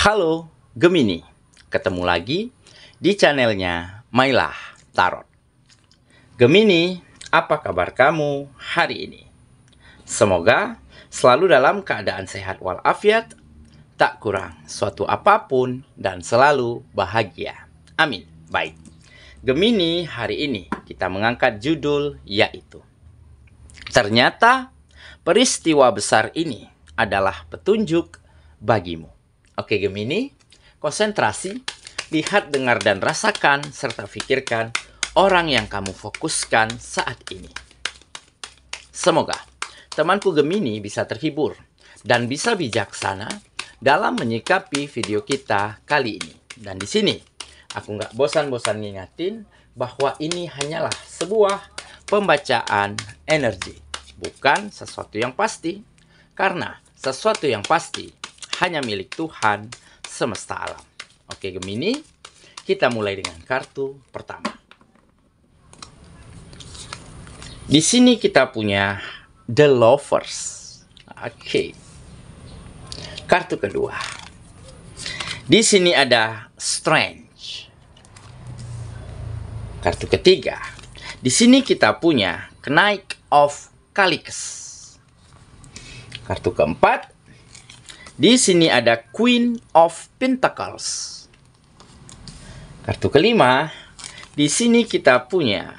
Halo Gemini, ketemu lagi di channelnya Mailah Tarot. Gemini, apa kabar kamu hari ini? Semoga selalu dalam keadaan sehat walafiat, tak kurang suatu apapun, dan selalu bahagia. Amin. Baik, Gemini, hari ini kita mengangkat judul yaitu ternyata peristiwa besar ini adalah petunjuk bagimu. Oke Gemini, konsentrasi, lihat, dengar, dan rasakan, serta pikirkan orang yang kamu fokuskan saat ini. Semoga temanku Gemini bisa terhibur dan bisa bijaksana dalam menyikapi video kita kali ini. Dan di sini, aku nggak bosan-bosan ngingatin bahwa ini hanyalah sebuah pembacaan energi, bukan sesuatu yang pasti. Karena sesuatu yang pasti hanya milik Tuhan semesta alam. Oke Gemini, kita mulai dengan kartu pertama. Di sini kita punya The Lovers. Oke. Kartu kedua. Di sini ada Strange. Kartu ketiga. Di sini kita punya Knight of Calicus. Kartu keempat. Di sini ada Queen of Pentacles. Kartu kelima, di sini kita punya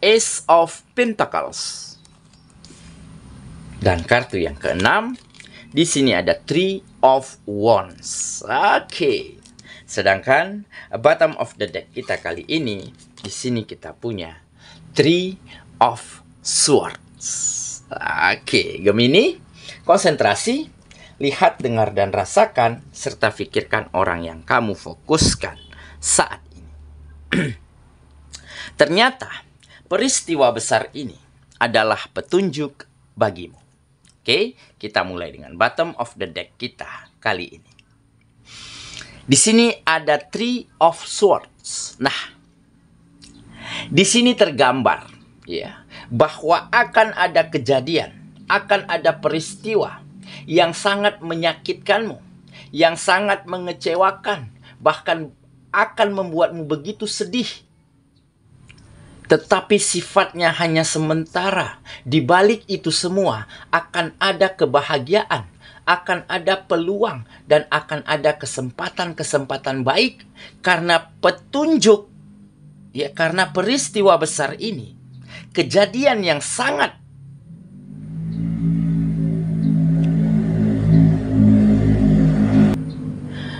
Ace of Pentacles. Dan kartu yang keenam, di sini ada Three of Wands. Oke. Sedangkan bottom of the deck kita kali ini, di sini kita punya Three of Swords. Oke, Gemini, konsentrasi. Lihat, dengar, dan rasakan, serta pikirkan orang yang kamu fokuskan saat ini. Ternyata, peristiwa besar ini adalah petunjuk bagimu. Oke, kita mulai dengan bottom of the deck kita kali ini. Di sini ada Three of Swords. Nah, di sini tergambar ya, bahwa akan ada kejadian, akan ada peristiwa yang sangat menyakitkanmu, yang sangat mengecewakan, bahkan akan membuatmu begitu sedih. Tetapi sifatnya hanya sementara. Di balik itu semua akan ada kebahagiaan, akan ada peluang, dan akan ada kesempatan-kesempatan baik karena petunjuk, ya, karena peristiwa besar ini, kejadian yang sangat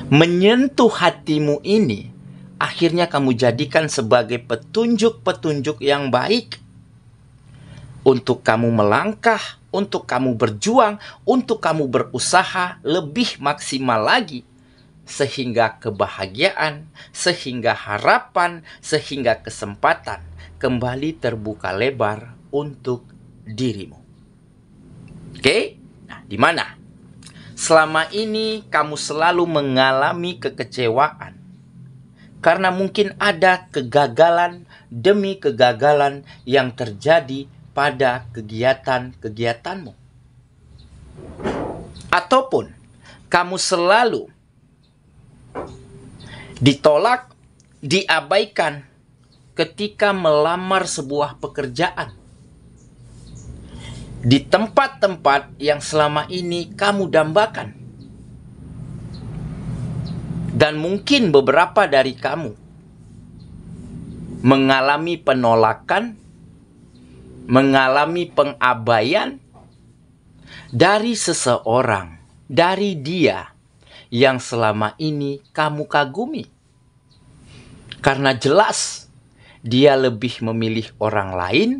menyentuh hatimu ini, akhirnya kamu jadikan sebagai petunjuk-petunjuk yang baik untuk kamu melangkah, untuk kamu berjuang, untuk kamu berusaha lebih maksimal lagi, sehingga kebahagiaan, sehingga harapan, sehingga kesempatan kembali terbuka lebar untuk dirimu. Oke? Nah, di mana? Selama ini kamu selalu mengalami kekecewaan karena mungkin ada kegagalan demi kegagalan yang terjadi pada kegiatan-kegiatanmu. Ataupun kamu selalu ditolak, diabaikan ketika melamar sebuah pekerjaan di tempat-tempat yang selama ini kamu dambakan. Dan mungkin beberapa dari kamu mengalami penolakan, mengalami pengabaian dari seseorang, dari dia yang selama ini kamu kagumi. Karena jelas dia lebih memilih orang lain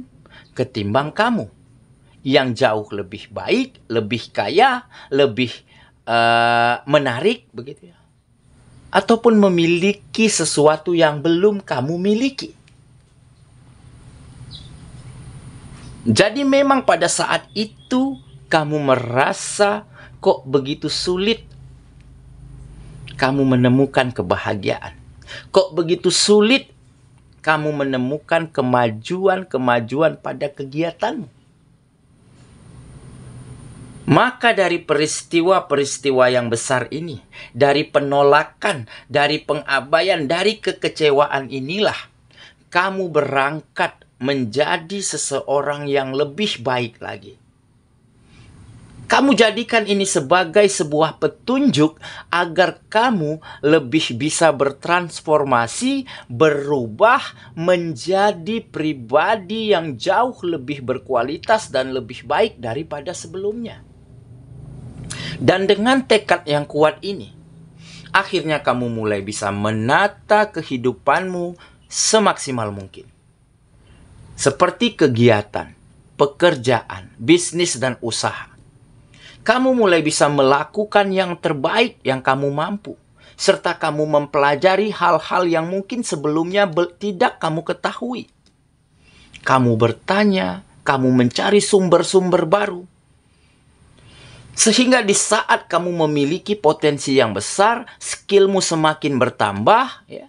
ketimbang kamu, yang jauh lebih baik, lebih kaya, lebih menarik, begitu ya. Ataupun memiliki sesuatu yang belum kamu miliki. Jadi memang pada saat itu kamu merasa kok begitu sulit kamu menemukan kebahagiaan. Kok begitu sulit kamu menemukan kemajuan-kemajuan pada kegiatanmu. Maka dari peristiwa-peristiwa yang besar ini, dari penolakan, dari pengabaian, dari kekecewaan inilah kamu berangkat menjadi seseorang yang lebih baik lagi. Kamu jadikan ini sebagai sebuah petunjuk agar kamu lebih bisa bertransformasi, berubah menjadi pribadi yang jauh lebih berkualitas dan lebih baik daripada sebelumnya. Dan dengan tekad yang kuat ini, akhirnya kamu mulai bisa menata kehidupanmu semaksimal mungkin. Seperti kegiatan, pekerjaan, bisnis, dan usaha. Kamu mulai bisa melakukan yang terbaik yang kamu mampu. Serta kamu mempelajari hal-hal yang mungkin sebelumnya tidak kamu ketahui. Kamu bertanya, kamu mencari sumber-sumber baru. Sehingga di saat kamu memiliki potensi yang besar, skillmu semakin bertambah, ya.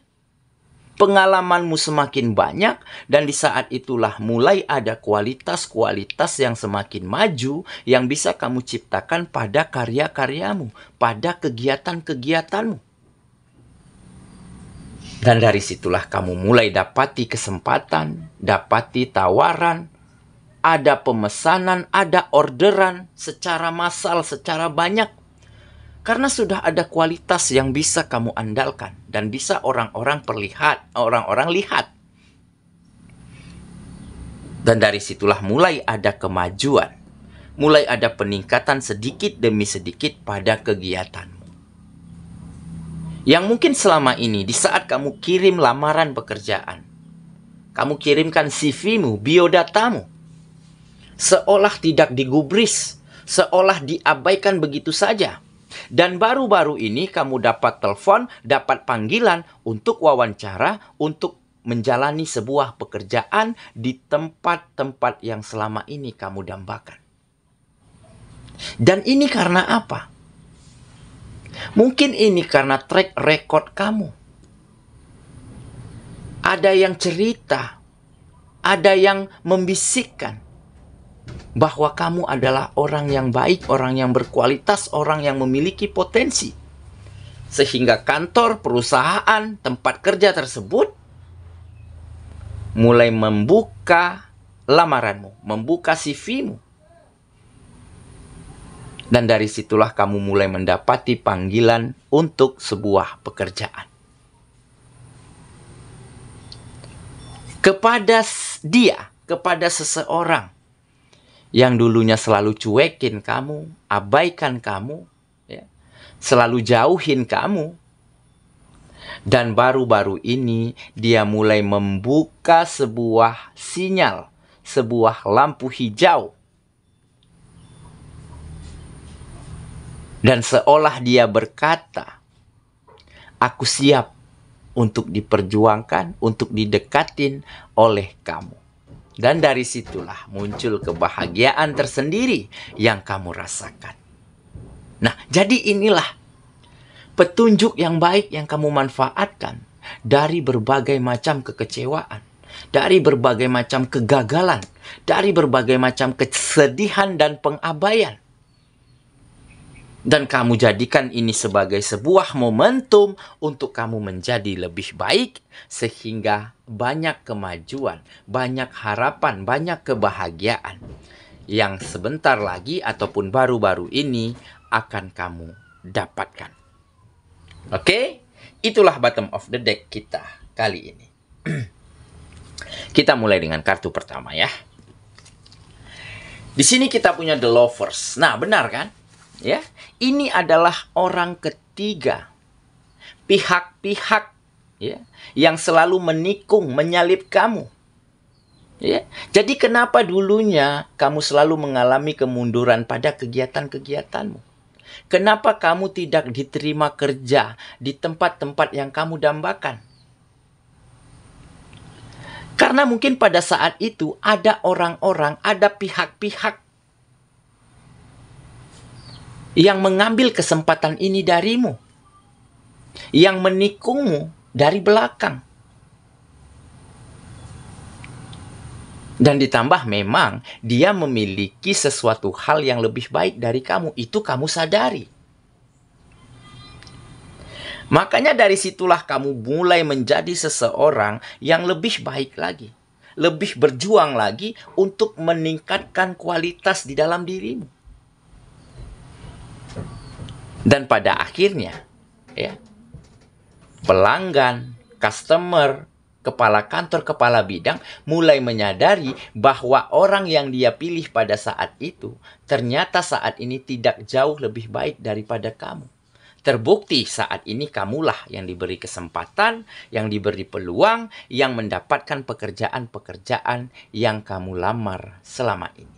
Pengalamanmu semakin banyak, dan di saat itulah mulai ada kualitas-kualitas yang semakin maju yang bisa kamu ciptakan pada karya-karyamu, pada kegiatan-kegiatanmu. Dan dari situlah kamu mulai dapati kesempatan, dapati tawaran, ada pemesanan, ada orderan secara massal, secara banyak. Karena sudah ada kualitas yang bisa kamu andalkan dan bisa orang-orang lihat. Dan dari situlah mulai ada kemajuan, mulai ada peningkatan sedikit demi sedikit pada kegiatanmu. Yang mungkin selama ini di saat kamu kirim lamaran pekerjaan, kamu kirimkan CV-mu, biodatamu, seolah tidak digubris, seolah diabaikan begitu saja. Dan baru-baru ini kamu dapat telepon, dapat panggilan untuk wawancara, untuk menjalani sebuah pekerjaan di tempat-tempat yang selama ini kamu dambakan. Dan ini karena apa? Mungkin ini karena track record kamu. Ada yang cerita, ada yang membisikkan bahwa kamu adalah orang yang baik, orang yang berkualitas, orang yang memiliki potensi. Sehingga kantor, perusahaan, tempat kerja tersebut mulai membuka lamaranmu, membuka CV-mu. Dan dari situlah kamu mulai mendapati panggilan untuk sebuah pekerjaan. Kepada seseorang yang dulunya selalu cuekin kamu, abaikan kamu, ya, selalu jauhin kamu. Dan baru-baru ini dia mulai membuka sebuah sinyal, sebuah lampu hijau. Dan seolah dia berkata, aku siap untuk diperjuangkan, untuk didekatin oleh kamu. Dan dari situlah muncul kebahagiaan tersendiri yang kamu rasakan. Nah, jadi inilah petunjuk yang baik yang kamu manfaatkan dari berbagai macam kekecewaan, dari berbagai macam kegagalan, dari berbagai macam kesedihan dan pengabaian. Dan kamu jadikan ini sebagai sebuah momentum untuk kamu menjadi lebih baik, sehingga banyak kemajuan, banyak harapan, banyak kebahagiaan yang sebentar lagi ataupun baru-baru ini akan kamu dapatkan. Oke, itulah bottom of the deck kita kali ini. Kita mulai dengan kartu pertama ya. Di sini kita punya The Lovers. Nah, benar kan? Ya, ini adalah orang ketiga, pihak-pihak ya, yang selalu menikung, menyalip kamu. Ya, jadi kenapa dulunya kamu selalu mengalami kemunduran pada kegiatan-kegiatanmu? Kenapa kamu tidak diterima kerja di tempat-tempat yang kamu dambakan? Karena mungkin pada saat itu ada orang-orang, ada pihak-pihak yang mengambil kesempatan ini darimu, yang menikungmu dari belakang. Dan ditambah memang dia memiliki sesuatu hal yang lebih baik dari kamu. Itu kamu sadari. Makanya dari situlah kamu mulai menjadi seseorang yang lebih baik lagi. Lebih berjuang lagi untuk meningkatkan kualitas di dalam dirimu. Dan pada akhirnya, ya, pelanggan, customer, kepala kantor, kepala bidang mulai menyadari bahwa orang yang dia pilih pada saat itu ternyata saat ini tidak jauh lebih baik daripada kamu. Terbukti saat ini kamulah yang diberi kesempatan, yang diberi peluang, yang mendapatkan pekerjaan-pekerjaan yang kamu lamar selama ini.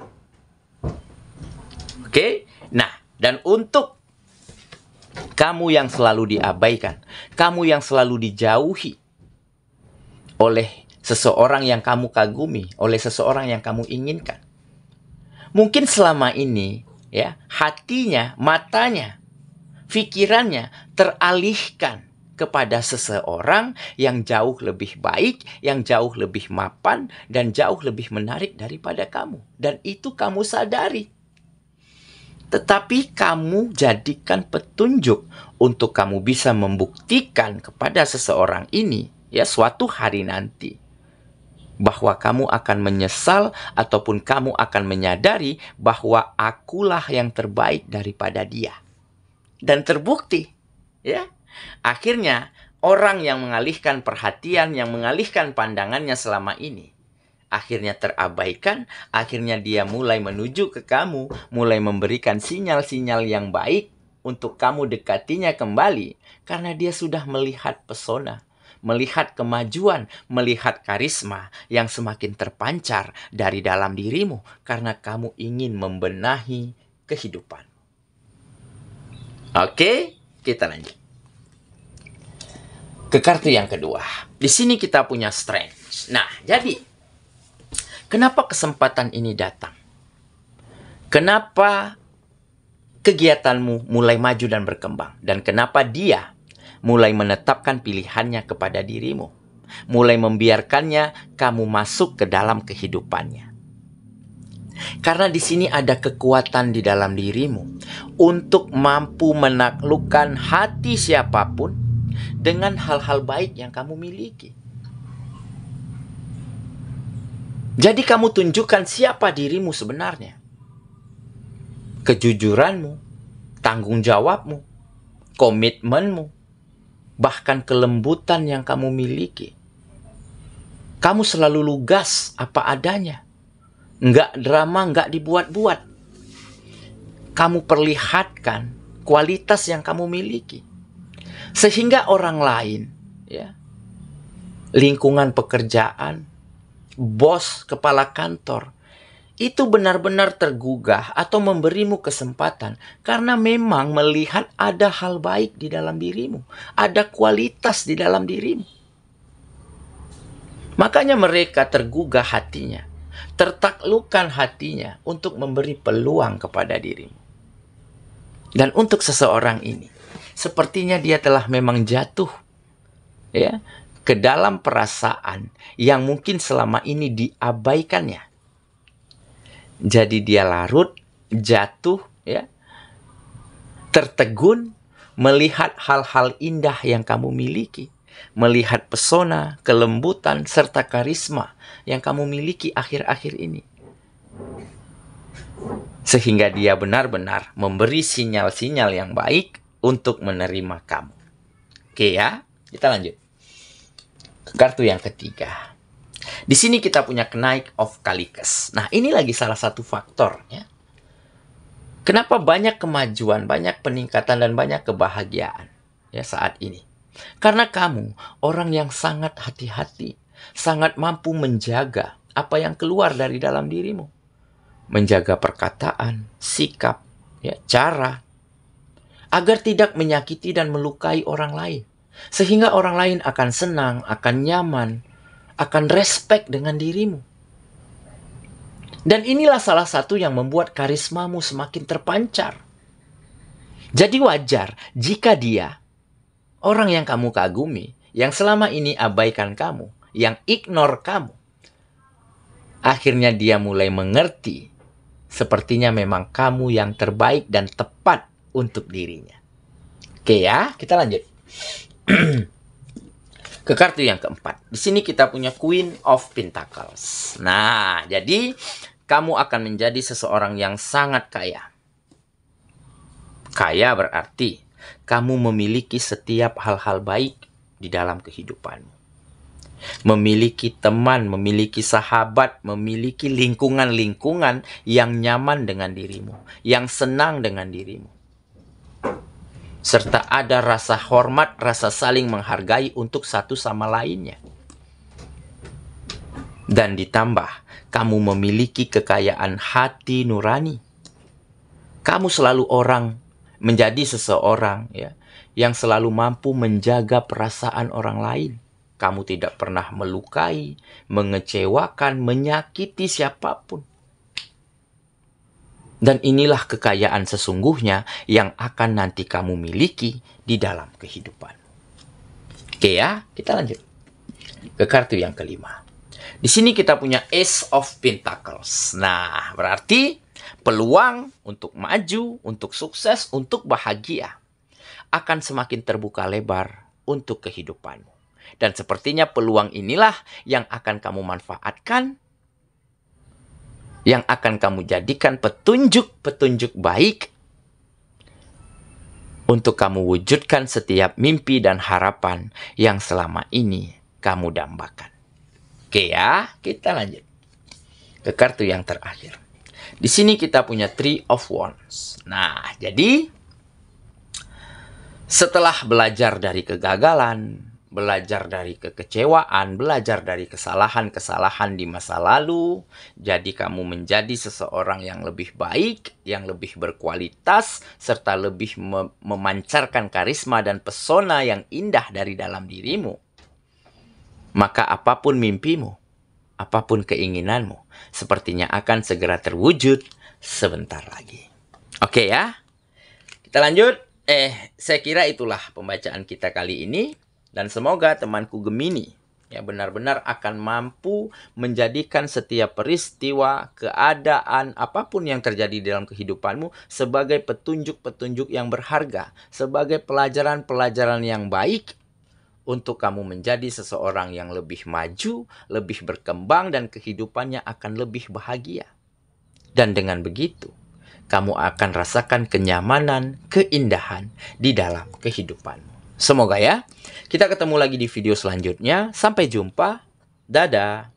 Oke? Nah, dan untuk kamu yang selalu diabaikan, kamu yang selalu dijauhi oleh seseorang yang kamu kagumi, oleh seseorang yang kamu inginkan. Mungkin selama ini, ya, hatinya, matanya, pikirannya teralihkan kepada seseorang yang jauh lebih baik, yang jauh lebih mapan, dan jauh lebih menarik daripada kamu. Dan itu kamu sadari. Tetapi kamu jadikan petunjuk untuk kamu bisa membuktikan kepada seseorang ini, ya, suatu hari nanti, bahwa kamu akan menyesal ataupun kamu akan menyadari bahwa akulah yang terbaik daripada dia. Dan terbukti, ya. Akhirnya orang yang mengalihkan perhatian, yang mengalihkan pandangannya selama ini, akhirnya terabaikan, akhirnya dia mulai menuju ke kamu, mulai memberikan sinyal-sinyal yang baik untuk kamu dekatinya kembali, karena dia sudah melihat pesona, melihat kemajuan, melihat karisma yang semakin terpancar dari dalam dirimu, karena kamu ingin membenahi kehidupan. Oke, kita lanjut ke kartu yang kedua. Di sini kita punya strength. Nah, jadi kenapa kesempatan ini datang? Kenapa kegiatanmu mulai maju dan berkembang? Dan kenapa dia mulai menetapkan pilihannya kepada dirimu? Mulai membiarkannya kamu masuk ke dalam kehidupannya. Karena di sini ada kekuatan di dalam dirimu untuk mampu menaklukkan hati siapapun dengan hal-hal baik yang kamu miliki. Jadi kamu tunjukkan siapa dirimu sebenarnya. Kejujuranmu, tanggung jawabmu, komitmenmu, bahkan kelembutan yang kamu miliki. Kamu selalu lugas apa adanya. Nggak drama, nggak dibuat-buat. Kamu perlihatkan kualitas yang kamu miliki. Sehingga orang lain, ya, lingkungan pekerjaan, bos, kepala kantor, itu benar-benar tergugah atau memberimu kesempatan karena memang melihat ada hal baik di dalam dirimu, ada kualitas di dalam dirimu. Makanya mereka tergugah hatinya, tertaklukkan hatinya untuk memberi peluang kepada dirimu. Dan untuk seseorang ini, sepertinya dia telah memang jatuh, ya, ke dalam perasaan yang mungkin selama ini diabaikannya. Jadi dia larut, jatuh, ya, tertegun melihat hal-hal indah yang kamu miliki, melihat pesona, kelembutan, serta karisma yang kamu miliki akhir-akhir ini. Sehingga dia benar-benar memberi sinyal-sinyal yang baik untuk menerima kamu. Oke ya, kita lanjut ke kartu yang ketiga. Di sini kita punya Knight of Calicus. Nah, ini lagi salah satu faktor, ya. Kenapa banyak kemajuan, banyak peningkatan, dan banyak kebahagiaan, ya, saat ini? Karena kamu orang yang sangat hati-hati, sangat mampu menjaga apa yang keluar dari dalam dirimu. Menjaga perkataan, sikap, ya, cara, agar tidak menyakiti dan melukai orang lain. Sehingga orang lain akan senang, akan nyaman, akan respect dengan dirimu. Dan inilah salah satu yang membuat karismamu semakin terpancar. Jadi wajar jika dia, orang yang kamu kagumi, yang selama ini abaikan kamu, yang ignore kamu, Akhirnya dia mulai mengerti, sepertinya memang kamu yang terbaik dan tepat untuk dirinya. Oke ya, kita lanjut. Ke kartu yang keempat. Di sini kita punya Queen of Pentacles. Nah, jadi kamu akan menjadi seseorang yang sangat kaya. Kaya berarti kamu memiliki setiap hal-hal baik di dalam kehidupanmu. Memiliki teman, memiliki sahabat, memiliki lingkungan-lingkungan yang nyaman dengan dirimu, yang senang dengan dirimu. Serta ada rasa hormat, rasa saling menghargai untuk satu sama lainnya. Dan ditambah, kamu memiliki kekayaan hati nurani. Kamu selalu menjadi seseorang ya, yang selalu mampu menjaga perasaan orang lain. Kamu tidak pernah melukai, mengecewakan, menyakiti siapapun. Dan inilah kekayaan sesungguhnya yang akan nanti kamu miliki di dalam kehidupan. Oke ya, kita lanjut ke kartu yang kelima. Di sini kita punya Ace of Pentacles. Nah, berarti peluang untuk maju, untuk sukses, untuk bahagia akan semakin terbuka lebar untuk kehidupanmu. Dan sepertinya peluang inilah yang akan kamu manfaatkan, yang akan kamu jadikan petunjuk-petunjuk baik untuk kamu wujudkan setiap mimpi dan harapan yang selama ini kamu dambakan. Oke ya, kita lanjut ke kartu yang terakhir. Di sini kita punya Three of Wands. Nah, jadi setelah belajar dari kegagalan, belajar dari kekecewaan, belajar dari kesalahan-kesalahan di masa lalu, jadi kamu menjadi seseorang yang lebih baik, yang lebih berkualitas, serta lebih memancarkan karisma dan pesona yang indah dari dalam dirimu. Maka apapun mimpimu, apapun keinginanmu, sepertinya akan segera terwujud sebentar lagi. Oke ya, kita lanjut. Saya kira itulah pembacaan kita kali ini. Dan semoga temanku Gemini ya benar-benar akan mampu menjadikan setiap peristiwa, keadaan, apapun yang terjadi dalam kehidupanmu sebagai petunjuk-petunjuk yang berharga, sebagai pelajaran-pelajaran yang baik untuk kamu menjadi seseorang yang lebih maju, lebih berkembang, dan kehidupannya akan lebih bahagia. Dan dengan begitu, kamu akan rasakan kenyamanan, keindahan di dalam kehidupanmu. Semoga ya. Kita ketemu lagi di video selanjutnya. Sampai jumpa. Dadah.